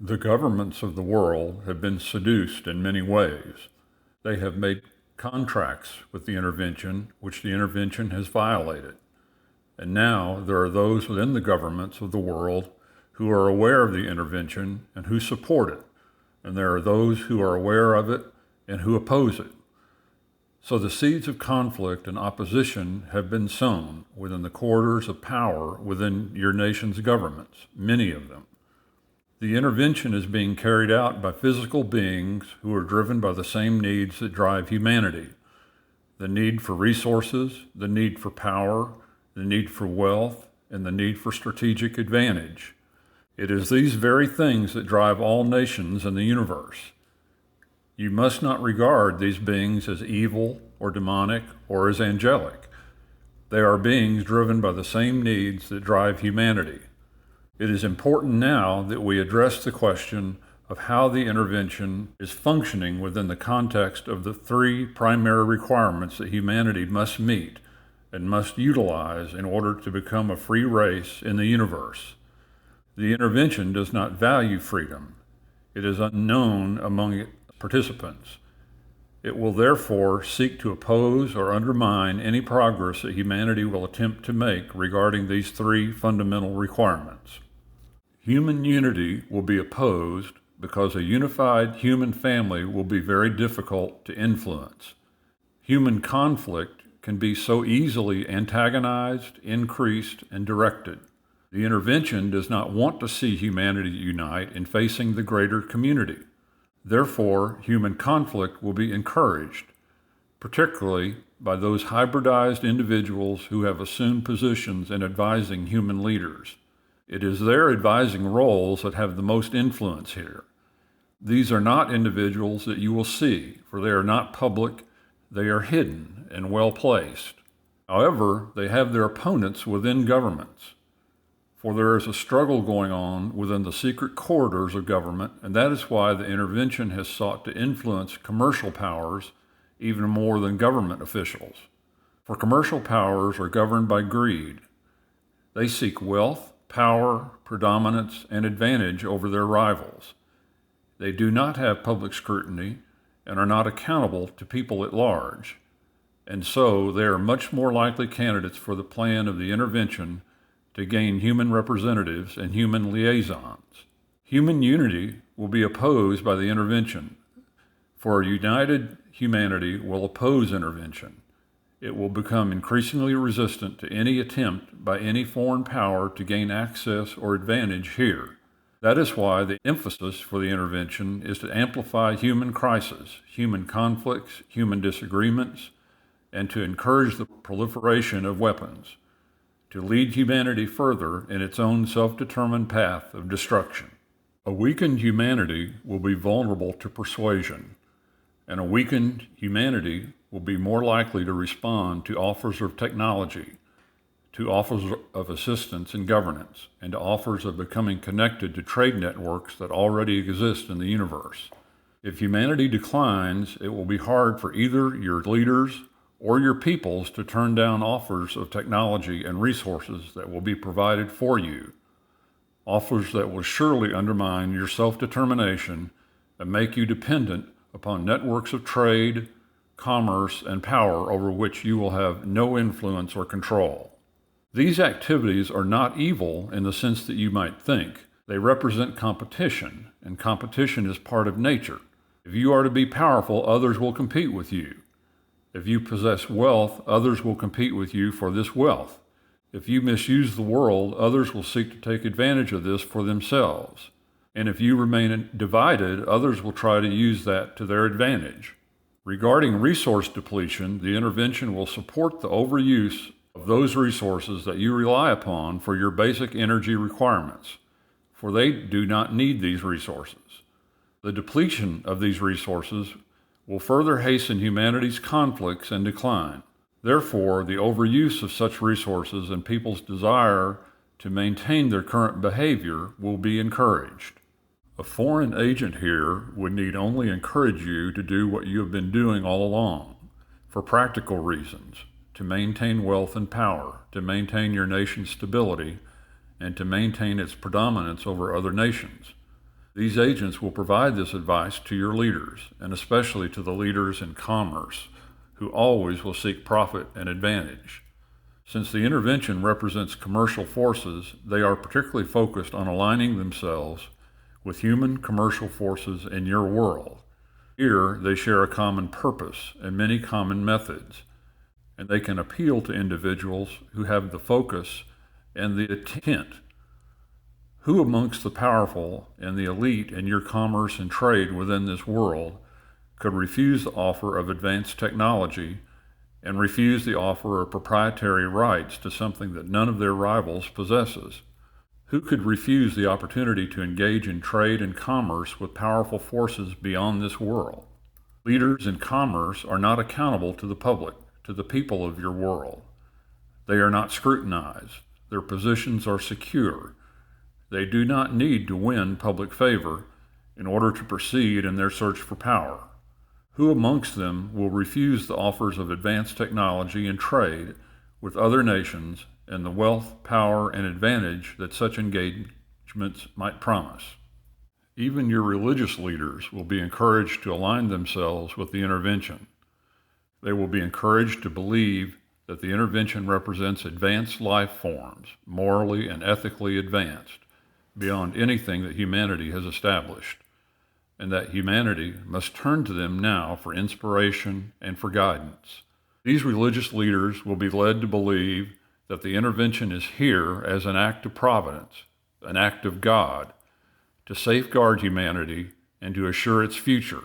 The governments of the world have been seduced in many ways. They have made contracts with the intervention, which the intervention has violated. And now there are those within the governments of the world who are aware of the intervention and who support it. And there are those who are aware of it and who oppose it. So the seeds of conflict and opposition have been sown within the corridors of power within your nation's governments, many of them. The intervention is being carried out by physical beings who are driven by the same needs that drive humanity: the need for resources, the need for power, the need for wealth, and the need for strategic advantage. It is these very things that drive all nations in the universe. You must not regard these beings as evil or demonic or as angelic. They are beings driven by the same needs that drive humanity. It is important now that we address the question of how the intervention is functioning within the context of the three primary requirements that humanity must meet and must utilize in order to become a free race in the universe. The intervention does not value freedom. It is unknown among participants. It will therefore seek to oppose or undermine any progress that humanity will attempt to make regarding these three fundamental requirements. Human unity will be opposed because a unified human family will be very difficult to influence. Human conflict can be so easily antagonized, increased, and directed. The intervention does not want to see humanity unite in facing the greater community. Therefore, human conflict will be encouraged, particularly by those hybridized individuals who have assumed positions in advising human leaders. It is their advising roles that have the most influence here. These are not individuals that you will see, for they are not public, they are hidden and well placed. However, they have their opponents within governments, for there is a struggle going on within the secret corridors of government, and that is why the intervention has sought to influence commercial powers even more than government officials. For commercial powers are governed by greed. They seek wealth, power, predominance, and advantage over their rivals. They do not have public scrutiny and are not accountable to people at large, and so they are much more likely candidates for the plan of the intervention to gain human representatives and human liaisons. Human unity will be opposed by the intervention, for a united humanity will oppose intervention. It will become increasingly resistant to any attempt by any foreign power to gain access or advantage here. That is why the emphasis for the intervention is to amplify human crises, human conflicts, human disagreements, and to encourage the proliferation of weapons, to lead humanity further in its own self-determined path of destruction. A weakened humanity will be vulnerable to persuasion, and a weakened humanity will be more likely to respond to offers of technology, to offers of assistance in governance, and to offers of becoming connected to trade networks that already exist in the universe. If humanity declines, it will be hard for either your leaders or your peoples to turn down offers of technology and resources that will be provided for you, offers that will surely undermine your self-determination and make you dependent upon networks of trade, commerce, and power over which you will have no influence or control. These activities are not evil in the sense that you might think. They represent competition, and competition is part of nature. If you are to be powerful, others will compete with you. If you possess wealth, others will compete with you for this wealth. If you misuse the world, others will seek to take advantage of this for themselves. And if you remain divided, others will try to use that to their advantage. Regarding resource depletion, the intervention will support the overuse of those resources that you rely upon for your basic energy requirements, for they do not need these resources. The depletion of these resources will further hasten humanity's conflicts and decline. Therefore, the overuse of such resources and people's desire to maintain their current behavior will be encouraged. A foreign agent here would need only encourage you to do what you have been doing all along, for practical reasons, to maintain wealth and power, to maintain your nation's stability, and to maintain its predominance over other nations. These agents will provide this advice to your leaders, and especially to the leaders in commerce, who always will seek profit and advantage. Since the intervention represents commercial forces, they are particularly focused on aligning themselves with human commercial forces in your world. Here, they share a common purpose and many common methods, and they can appeal to individuals who have the focus and the intent. Who amongst the powerful and the elite in your commerce and trade within this world could refuse the offer of advanced technology and refuse the offer of proprietary rights to something that none of their rivals possesses? Who could refuse the opportunity to engage in trade and commerce with powerful forces beyond this world? Leaders in commerce are not accountable to the public, to the people of your world. They are not scrutinized. Their positions are secure. They do not need to win public favor in order to proceed in their search for power. Who amongst them will refuse the offers of advanced technology and trade with other nations and the wealth, power, and advantage that such engagements might promise? Even your religious leaders will be encouraged to align themselves with the intervention. They will be encouraged to believe that the intervention represents advanced life forms, morally and ethically advanced, beyond anything that humanity has established, and that humanity must turn to them now for inspiration and for guidance. These religious leaders will be led to believe that the intervention is here as an act of providence, an act of God, to safeguard humanity and to assure its future.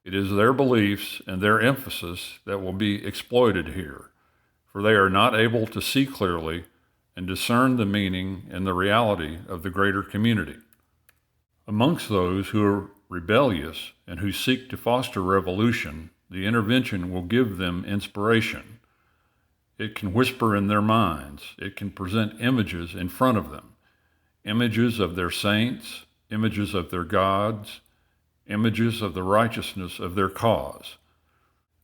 It is their beliefs and their emphasis that will be exploited here, for they are not able to see clearly and discern the meaning and the reality of the greater community. Amongst those who are rebellious and who seek to foster revolution, the intervention will give them inspiration. It can whisper in their minds. It can present images in front of them, images of their saints, images of their gods, images of the righteousness of their cause.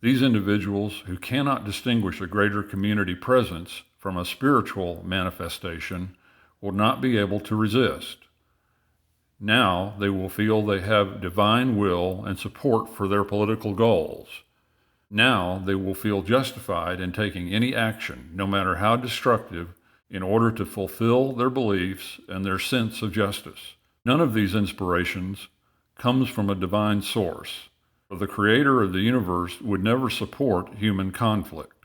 These individuals who cannot distinguish a greater community presence from a spiritual manifestation will not be able to resist. Now they will feel they have divine will and support for their political goals. Now they will feel justified in taking any action, no matter how destructive, in order to fulfill their beliefs and their sense of justice. None of these inspirations comes from a divine source, for the creator of the universe would never support human conflict,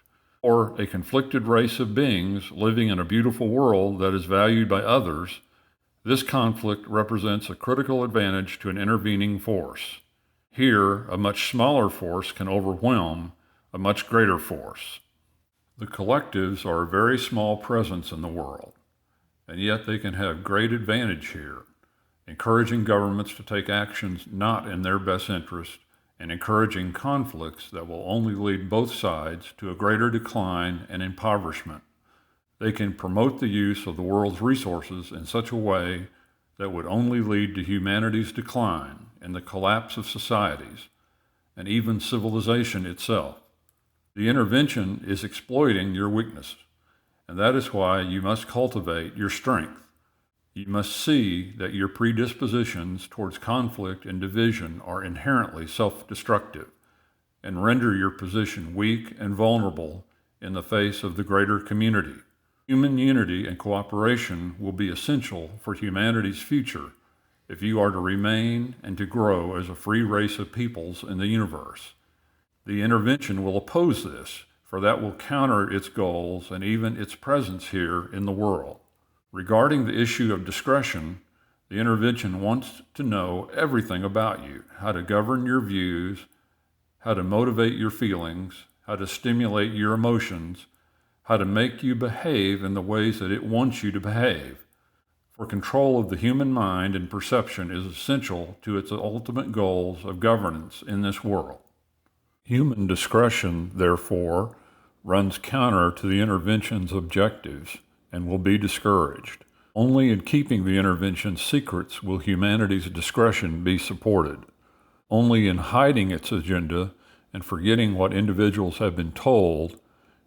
or a conflicted race of beings living in a beautiful world that is valued by others. This conflict represents a critical advantage to an intervening force. Here, a much smaller force can overwhelm a much greater force. The collectives are a very small presence in the world, and yet they can have great advantage here, encouraging governments to take actions not in their best interest and encouraging conflicts that will only lead both sides to a greater decline and impoverishment. They can promote the use of the world's resources in such a way that would only lead to humanity's decline and the collapse of societies, and even civilization itself. The intervention is exploiting your weakness, and that is why you must cultivate your strength. You must see that your predispositions towards conflict and division are inherently self-destructive, and render your position weak and vulnerable in the face of the greater community. Human unity and cooperation will be essential for humanity's future if you are to remain and to grow as a free race of peoples in the universe. The intervention will oppose this, for that will counter its goals and even its presence here in the world. Regarding the issue of discretion, the intervention wants to know everything about you, how to govern your views, how to motivate your feelings, how to stimulate your emotions, how to make you behave in the ways that it wants you to behave. For control of the human mind and perception is essential to its ultimate goals of governance in this world. Human discretion, therefore, runs counter to the intervention's objectives and will be discouraged. Only in keeping the intervention's secrets will humanity's discretion be supported. Only in hiding its agenda and forgetting what individuals have been told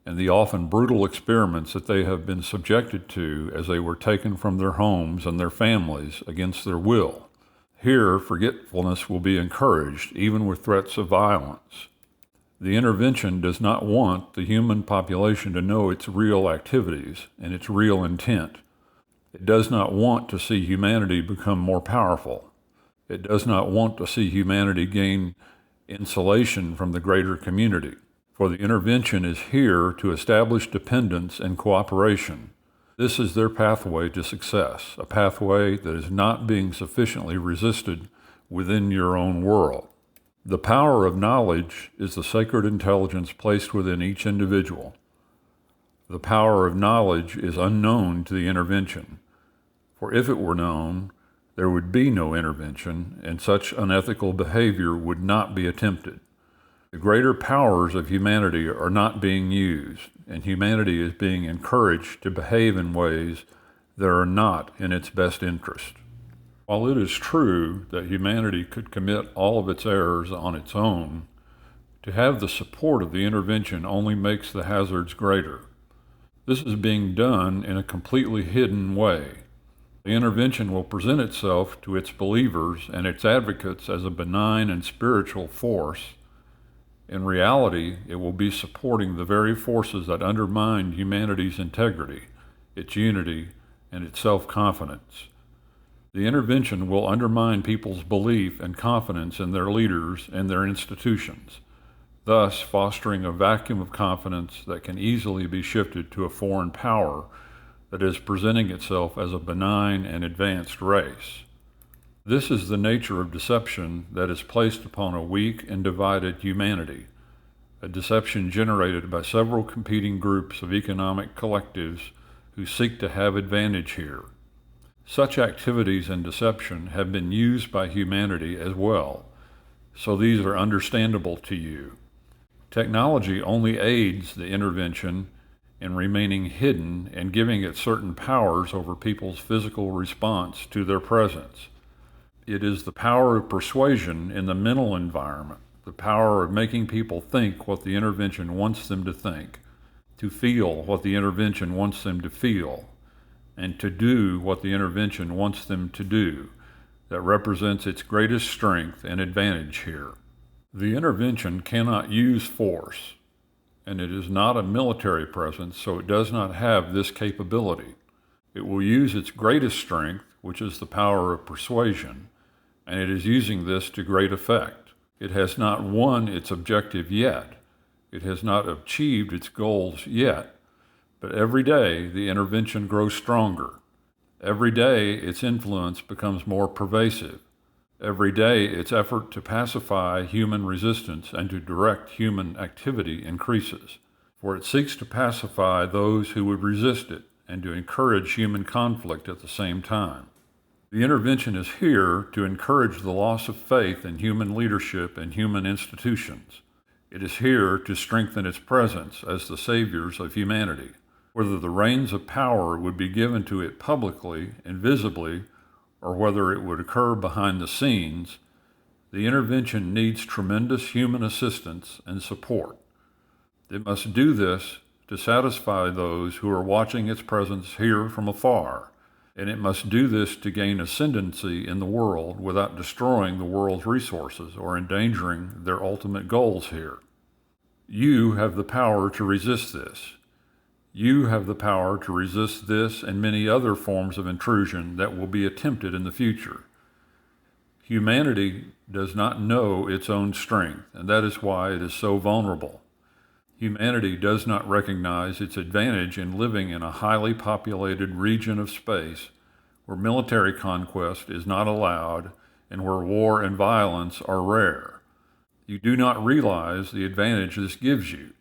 and the often brutal experiments that they have been subjected to as they were taken from their homes and their families against their will, Here, forgetfulness will be encouraged, even with threats of violence. The intervention does not want the human population to know its real activities and its real intent. It does not want to see humanity become more powerful. It does not want to see humanity gain insulation from the greater community. For the intervention is here to establish dependence and cooperation. This is their pathway to success, a pathway that is not being sufficiently resisted within your own world. The power of knowledge is the sacred intelligence placed within each individual. The power of knowledge is unknown to the intervention, for if it were known, there would be no intervention, and such unethical behavior would not be attempted. The greater powers of humanity are not being used, and humanity is being encouraged to behave in ways that are not in its best interest. While it is true that humanity could commit all of its errors on its own, to have the support of the intervention only makes the hazards greater. This is being done in a completely hidden way. The intervention will present itself to its believers and its advocates as a benign and spiritual force. In reality, it will be supporting the very forces that undermine humanity's integrity, its unity, and its self-confidence. The intervention will undermine people's belief and confidence in their leaders and their institutions, thus fostering a vacuum of confidence that can easily be shifted to a foreign power that is presenting itself as a benign and advanced race. This is the nature of deception that is placed upon a weak and divided humanity, a deception generated by several competing groups of economic collectives who seek to have advantage here. Such activities and deception have been used by humanity as well, so these are understandable to you. Technology only aids the intervention in remaining hidden and giving it certain powers over people's physical response to their presence. It is the power of persuasion in the mental environment, the power of making people think what the intervention wants them to think, to feel what the intervention wants them to feel, and to do what the intervention wants them to do, that represents its greatest strength and advantage here. The intervention cannot use force, and it is not a military presence, so it does not have this capability. It will use its greatest strength, which is the power of persuasion, and it is using this to great effect. It has not won its objective yet. It has not achieved its goals yet. But every day, the intervention grows stronger. Every day, its influence becomes more pervasive. Every day, its effort to pacify human resistance and to direct human activity increases, for it seeks to pacify those who would resist it and to encourage human conflict at the same time. The intervention is here to encourage the loss of faith in human leadership and human institutions. It is here to strengthen its presence as the saviors of humanity. Whether the reins of power would be given to it publicly and visibly, or whether it would occur behind the scenes, the intervention needs tremendous human assistance and support. It must do this to satisfy those who are watching its presence here from afar, and it must do this to gain ascendancy in the world without destroying the world's resources or endangering their ultimate goals here. You have the power to resist this. You have the power to resist this and many other forms of intrusion that will be attempted in the future. Humanity does not know its own strength, and that is why it is so vulnerable. Humanity does not recognize its advantage in living in a highly populated region of space where military conquest is not allowed and where war and violence are rare. You do not realize the advantage this gives you.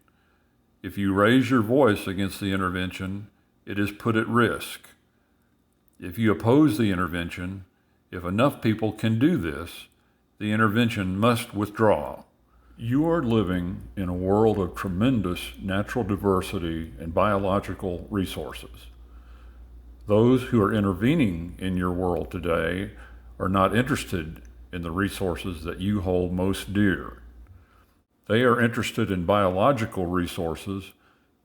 If you raise your voice against the intervention, it is put at risk. If you oppose the intervention, if enough people can do this, the intervention must withdraw. You are living in a world of tremendous natural diversity and biological resources. Those who are intervening in your world today are not interested in the resources that you hold most dear. They are interested in biological resources,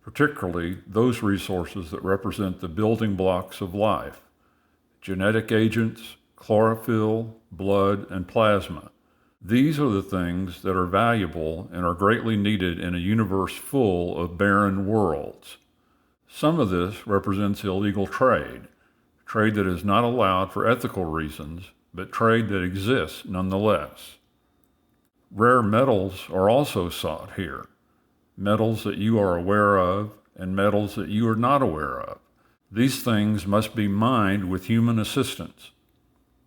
particularly those resources that represent the building blocks of life: genetic agents, chlorophyll, blood, and plasma. These are the things that are valuable and are greatly needed in a universe full of barren worlds. Some of this represents illegal trade that is not allowed for ethical reasons, but trade that exists nonetheless. Rare metals are also sought here, metals that you are aware of and metals that you are not aware of. These things must be mined with human assistance.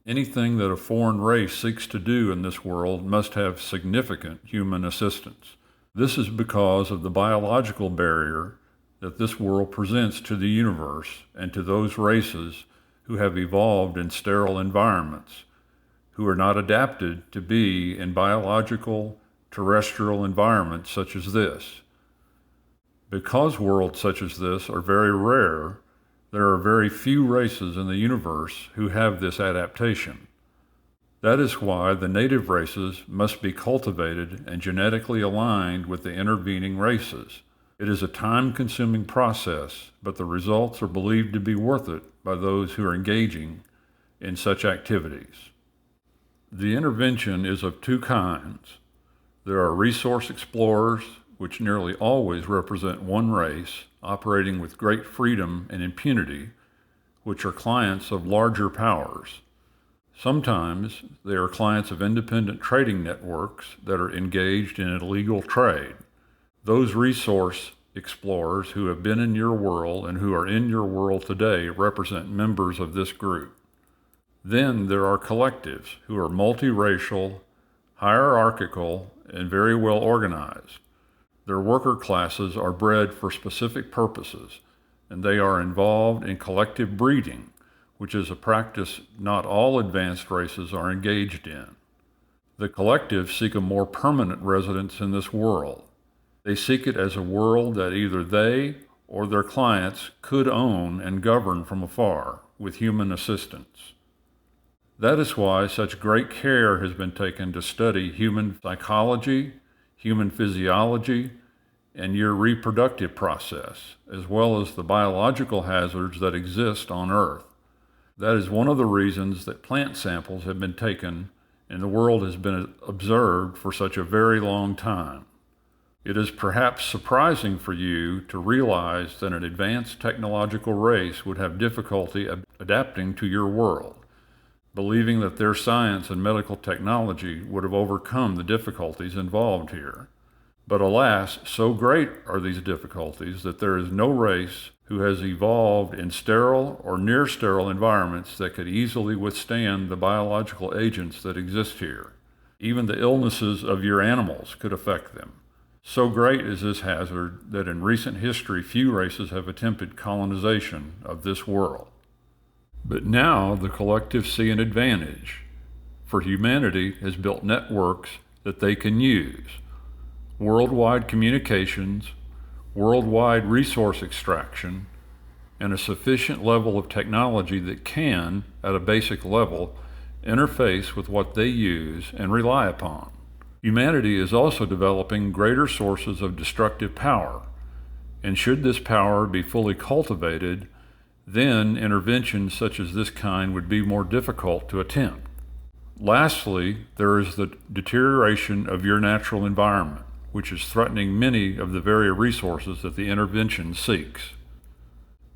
Anything that a foreign race seeks to do in this world must have significant human assistance. This is because of the biological barrier that this world presents to the universe and to those races who have evolved in sterile environments, who are not adapted to be in biological, terrestrial environments such as this. Because worlds such as this are very rare, there are very few races in the universe who have this adaptation. That is why the native races must be cultivated and genetically aligned with the intervening races. It is a time-consuming process, but the results are believed to be worth it by those who are engaging in such activities. The intervention is of two kinds. There are resource explorers, which nearly always represent one race, operating with great freedom and impunity, which are clients of larger powers. Sometimes they are clients of independent trading networks that are engaged in illegal trade. Those resource explorers who have been in your world and who are in your world today represent members of this group. Then there are collectives who are multiracial, hierarchical, and very well organized. Their worker classes are bred for specific purposes, and they are involved in collective breeding, which is a practice not all advanced races are engaged in. The collectives seek a more permanent residence in this world. They seek it as a world that either they or their clients could own and govern from afar with human assistance. That is why such great care has been taken to study human psychology, human physiology, and your reproductive process, as well as the biological hazards that exist on Earth. That is one of the reasons that plant samples have been taken and the world has been observed for such a very long time. It is perhaps surprising for you to realize that an advanced technological race would have difficulty adapting to your world, believing that their science and medical technology would have overcome the difficulties involved here. But alas, so great are these difficulties that there is no race who has evolved in sterile or near sterile environments that could easily withstand the biological agents that exist here. Even the illnesses of your animals could affect them. So great is this hazard that in recent history few races have attempted colonization of this world. But now the collectives see an advantage, for humanity has built networks that they can use. Worldwide communications, worldwide resource extraction, and a sufficient level of technology that can, at a basic level, interface with what they use and rely upon. Humanity is also developing greater sources of destructive power, and should this power be fully cultivated, then interventions such as this kind would be more difficult to attempt. Lastly, there is the deterioration of your natural environment, which is threatening many of the very resources that the intervention seeks.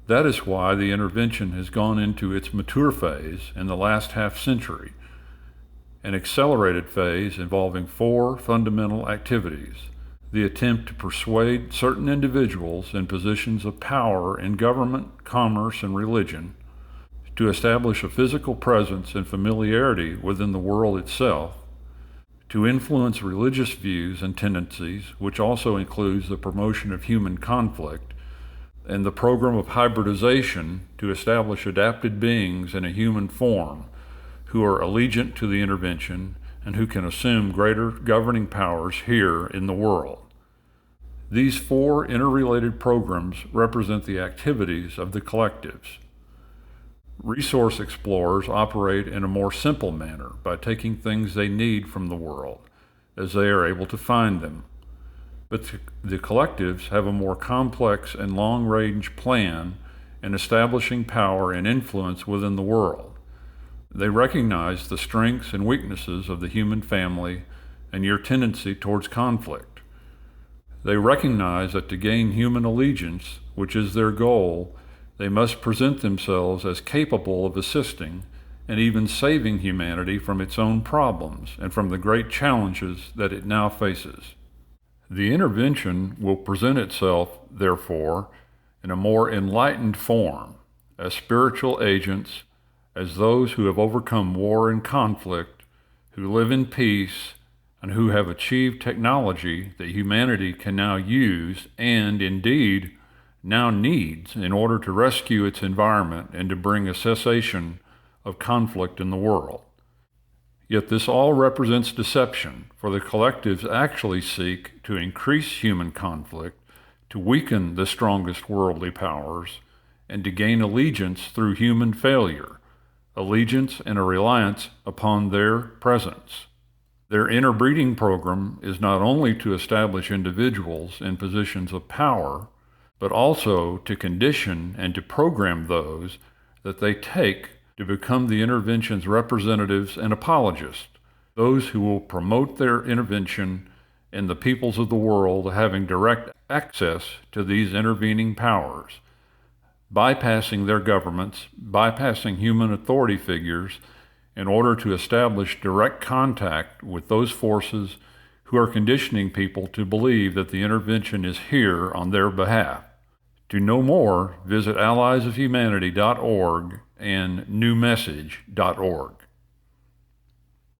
That is why the intervention has gone into its mature phase in the last half-century, an accelerated phase involving 4 fundamental activities: the attempt to persuade certain individuals in positions of power in government, commerce, and religion, to establish a physical presence and familiarity within the world itself, to influence religious views and tendencies, which also includes the promotion of human conflict, and the program of hybridization to establish adapted beings in a human form who are allegiant to the intervention and who can assume greater governing powers here in the world. These 4 interrelated programs represent the activities of the collectives. Resource explorers operate in a more simple manner by taking things they need from the world as they are able to find them. But the collectives have a more complex and long-range plan in establishing power and influence within the world. They recognize the strengths and weaknesses of the human family and your tendency towards conflict. They recognize that to gain human allegiance, which is their goal, they must present themselves as capable of assisting and even saving humanity from its own problems and from the great challenges that it now faces. The intervention will present itself, therefore, in a more enlightened form, as spiritual agents, as those who have overcome war and conflict, who live in peace, and who have achieved technology that humanity can now use and, indeed, now needs in order to rescue its environment and to bring a cessation of conflict in the world. Yet this all represents deception, for the collectives actually seek to increase human conflict, to weaken the strongest worldly powers, and to gain allegiance through human failure, allegiance and a reliance upon their presence. Their interbreeding program is not only to establish individuals in positions of power, but also to condition and to program those that they take to become the intervention's representatives and apologists, those who will promote their intervention and the peoples of the world having direct access to these intervening powers, bypassing their governments, bypassing human authority figures, in order to establish direct contact with those forces who are conditioning people to believe that the intervention is here on their behalf. To know more, visit alliesofhumanity.org and newmessage.org.